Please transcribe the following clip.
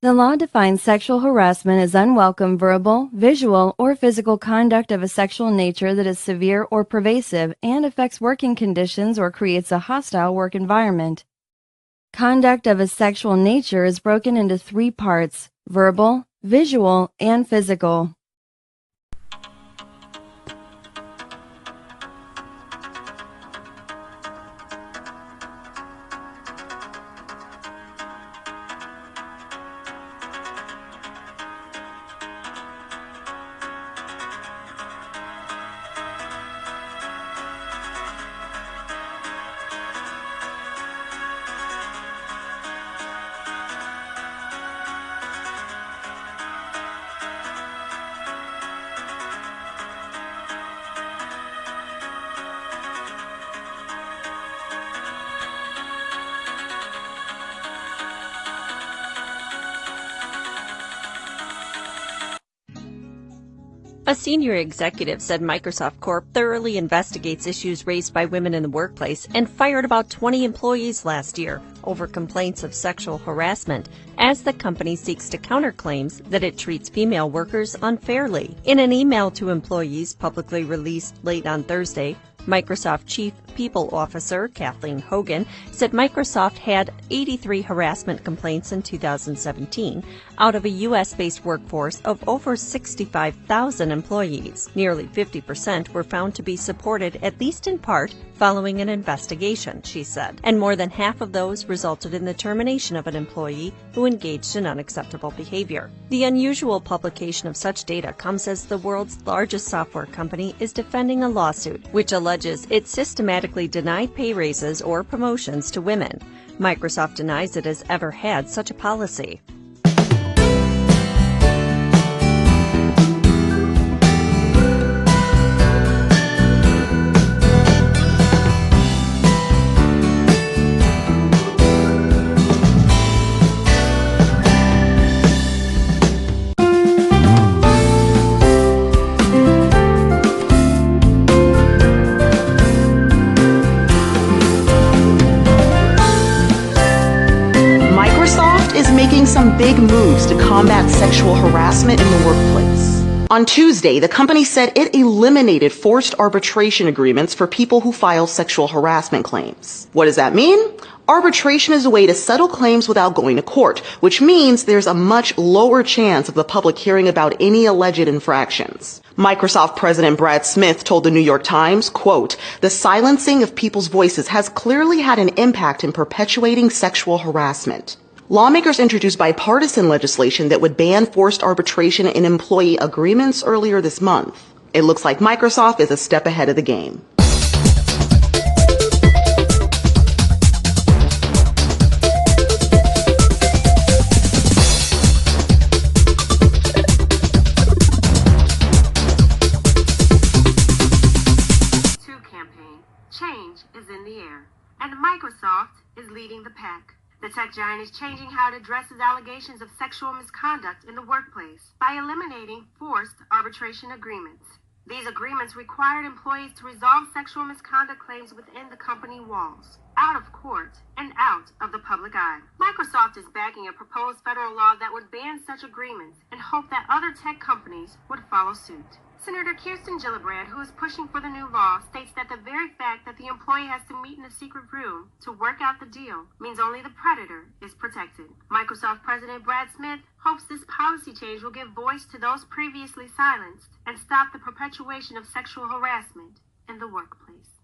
The law defines sexual harassment as unwelcome verbal, visual, or physical conduct of a sexual nature that is severe or pervasive and affects working conditions or creates a hostile work environment. Conduct of a sexual nature is broken into three parts: verbal, visual, and physical. A senior executive said Microsoft Corp thoroughly investigates issues raised by women in the workplace and fired about 20 employees last year over complaints of sexual harassment as the company seeks to counter claims that it treats female workers unfairly. In an email to employees publicly released late on Thursday, Microsoft Chief People Officer Kathleen Hogan said Microsoft had 83 harassment complaints in 2017 out of a U.S.-based workforce of over 65,000 employees. Nearly 50% were found to be supported, at least in part, following an investigation, she said, and more than half of those resulted in the termination of an employee who engaged in unacceptable behavior. The unusual publication of such data comes as the world's largest software company is defending a lawsuit which alleges it systematically denied pay raises or promotions to women. Microsoft denies it has ever had such a policy. Making some big moves to combat sexual harassment in the workplace. On Tuesday, the company said it eliminated forced arbitration agreements for people who file sexual harassment claims. What does that mean? Arbitration is a way to settle claims without going to court, which means there's a much lower chance of the public hearing about any alleged infractions. Microsoft President Brad Smith told the New York Times, quote, "The silencing of people's voices has clearly had an impact in perpetuating sexual harassment." Lawmakers introduced bipartisan legislation that would ban forced arbitration in employee agreements earlier this month. It looks like Microsoft is a step ahead of the game. Campaign. Change is in the air, and Microsoft is leading the pack. The tech giant is changing how it addresses allegations of sexual misconduct in the workplace by eliminating forced arbitration agreements. These agreements required employees to resolve sexual misconduct claims within the company walls, out of court, and out of the public eye. Microsoft is backing a proposed federal law that would ban such agreements and hope that other tech companies would follow suit. Senator Kirsten Gillibrand, who is pushing for the new law, states that the very fact that the employee has to meet in a secret room to work out the deal means only the predator is protected. Microsoft President Brad Smith hopes this policy change will give voice to those previously silenced and stop the perpetuation of sexual harassment in the workplace.